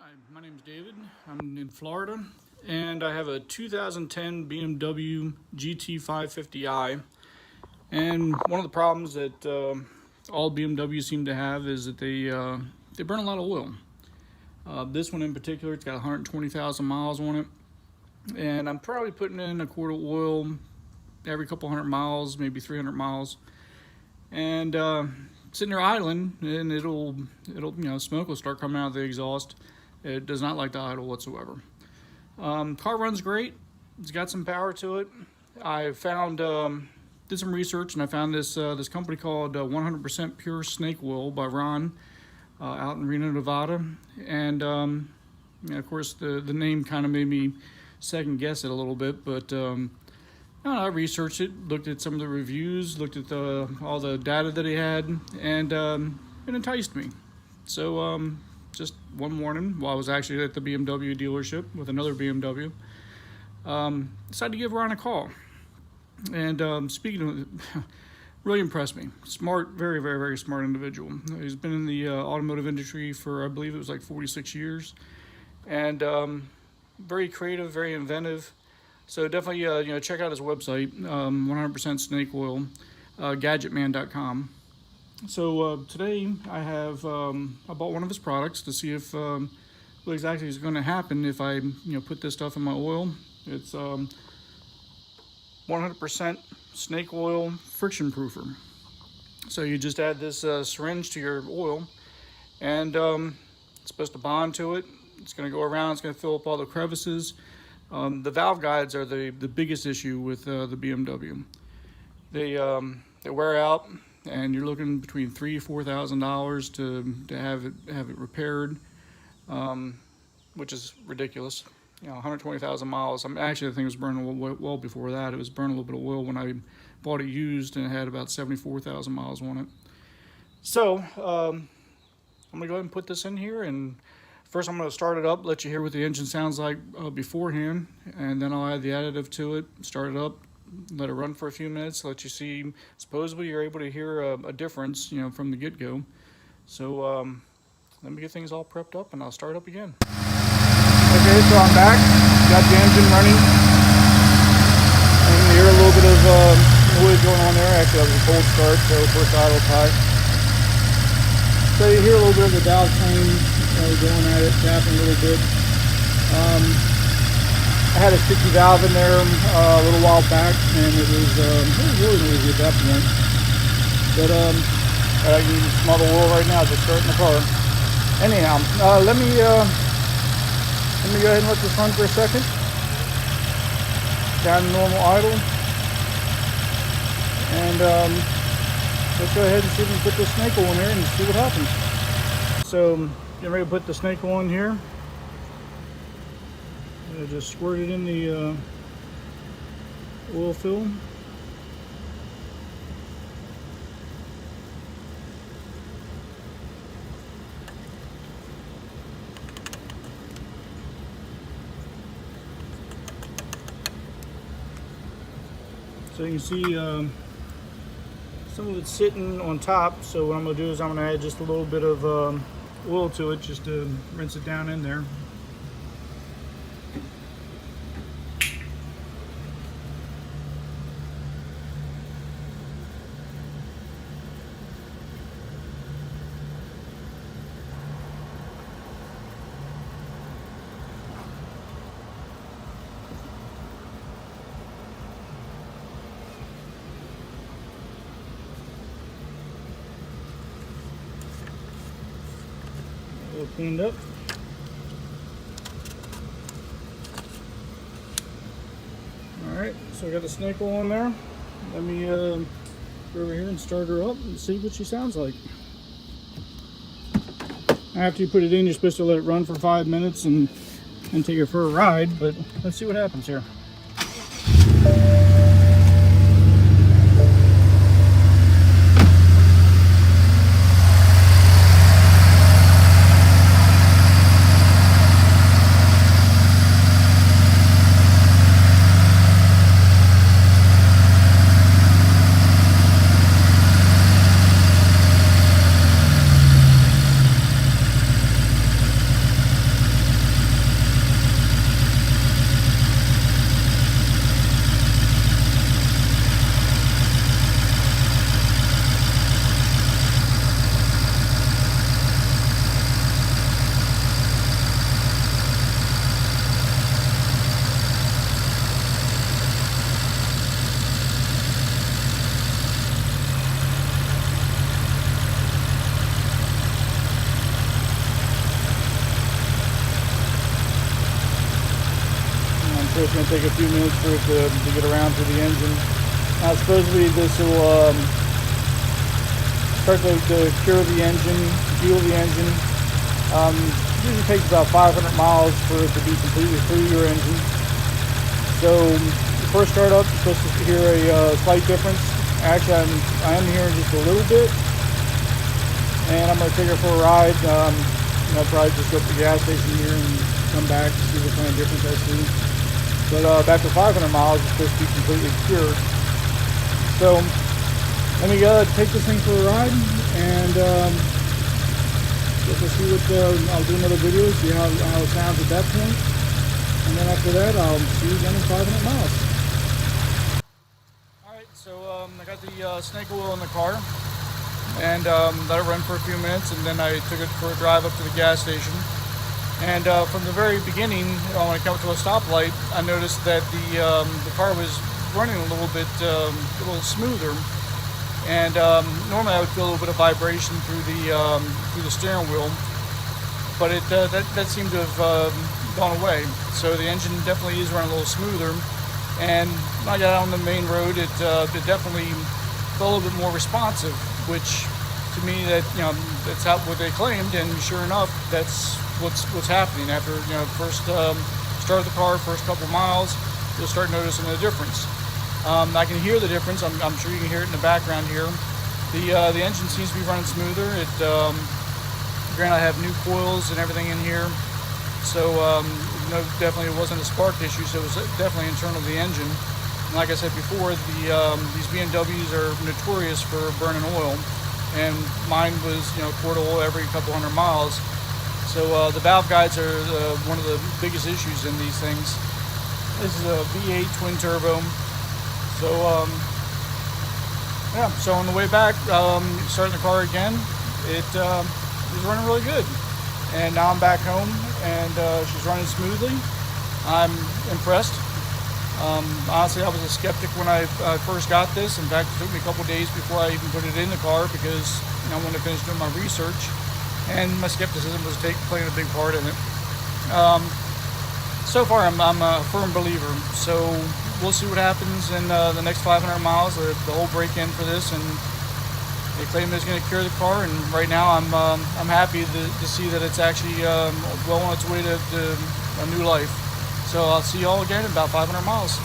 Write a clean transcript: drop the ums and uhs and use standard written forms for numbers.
Hi, my name is David. I'm in Florida, and I have a 2010 BMW GT550i. And one of the problems that all BMWs seem to have is that they burn a lot of oil. This one in particular, it's got 120,000 miles on it, and I'm probably putting in a quart of oil every couple hundred miles, maybe 300 miles, and sitting there idling, and it'll smoke will start coming out of the exhaust. It does not like to idle whatsoever. Car runs great. It's got some power to it. I found did some research, and I found this company called 100% Pure SnakeOil by Ron out in Reno, Nevada. And of course, the name kind of made me second guess it a little bit, but I researched it, looked at some of the reviews, looked at all the data that he had, and it enticed me. So just one morning, while I was actually at the BMW dealership with another BMW, decided to give Ron a call. And speaking of, really impressed me. Smart, very, very, very smart individual. He's been in the automotive industry for, I believe it was like 46 years. And very creative, very inventive. So definitely, check out his website, 100% SnakeOil, gadgetman.com. So today I bought one of his products to see if what exactly is going to happen if I put this stuff in my oil. It's 100% snake oil friction proofer. So you just add this syringe to your oil, and it's supposed to bond to it. It's going to go around. It's going to fill up all the crevices. The valve guides are the biggest issue with the BMW. They wear out, and you're looking between $3,000 to $4,000 to have it repaired, which is ridiculous. 120,000 miles. Actually, the thing was burning well before that. It was burning a little bit of oil when I bought it used, and it had about 74,000 miles on it. So I'm gonna go ahead and put this in here, and first I'm gonna start it up, let you hear what the engine sounds like beforehand, and then I'll add the additive to it, start it up, let it run for a few minutes, let you see. Supposedly you're able to hear a difference, from the get-go. So let me get things all prepped up, and I'll start up again. Okay, so I'm back. Got the engine running. And you can hear a little bit of noise going on there. Actually, that was a cold start, so first idle tight. So you hear a little bit of the valve train going at it, tapping a little bit. I had a sticky valve in there a little while back, and it was really noisy at that point. But I can smell the oil right now just starting the car. Anyhow, let me go ahead and let this run for a second. Down to normal idle. And let's go ahead and see if we can put the snake oil in there and see what happens. So, getting ready to put the snake oil in here. I just squirt it in the oil fill. So you can see some of it's sitting on top. So what I'm going to do is I'm going to add just a little bit of oil to it, just to rinse it down in there. All cleaned up. Alright, so I got the snake oil in there. Let me go over here and start her up and see what she sounds like. After you put it in, you're supposed to let it run for 5 minutes and take it for a ride, but let's see what happens here. it's going to take a few minutes for it to get around to the engine. Supposedly this will start to cure the engine, fuel the engine. Usually takes about 500 miles for it to be completely through your engine. So the first startup, you're supposed to hear a slight difference. Actually, I am hearing just a little bit, and I'm going to take her for a ride. I'll probably just go to the gas station here and come back to see what kind of difference I see. But after 500 miles, it's supposed to be completely cured. So let me take this thing for a ride, and guess we'll see what I'll do another video, see how it sounds at that point, and then after that I'll see you again in 500 miles. Alright, so I got the SnakeOil in the car, and let it run for a few minutes, and then I took it for a drive up to the gas station. And from the very beginning, when I came up to a stoplight, I noticed that the car was running a little bit smoother. And normally I would feel a little bit of vibration through the steering wheel, but that seemed to have gone away. So the engine definitely is running a little smoother. And when I got out on the main road, it definitely felt a little bit more responsive, which to me that's what they claimed, and sure enough, that's what's happening. After first start the car, first couple miles, you'll start noticing a difference. I can hear the difference. I'm sure you can hear it in the background here. The engine seems to be running smoother. Granted, I have new coils and everything in here, so definitely it wasn't a spark issue. So it was definitely internal to the engine. And like I said before, these BMWs are notorious for burning oil, and mine was quart of oil every couple hundred miles. So the valve guides are one of the biggest issues in these things. This is a V8 twin turbo. So yeah, so on the way back, starting the car again, it was running really good. And now I'm back home, and she's running smoothly. I'm impressed. Honestly, I was a skeptic when I first got this. In fact, it took me a couple days before I even put it in the car, because I wanted to finish doing my research, and my skepticism was playing a big part in it. So far, I'm a firm believer. So we'll see what happens in the next 500 miles. The whole break-in for this, and they claim it's going to cure the car. And right now, I'm happy to see that it's actually well on its way to a new life. So I'll see you all again in about 500 miles.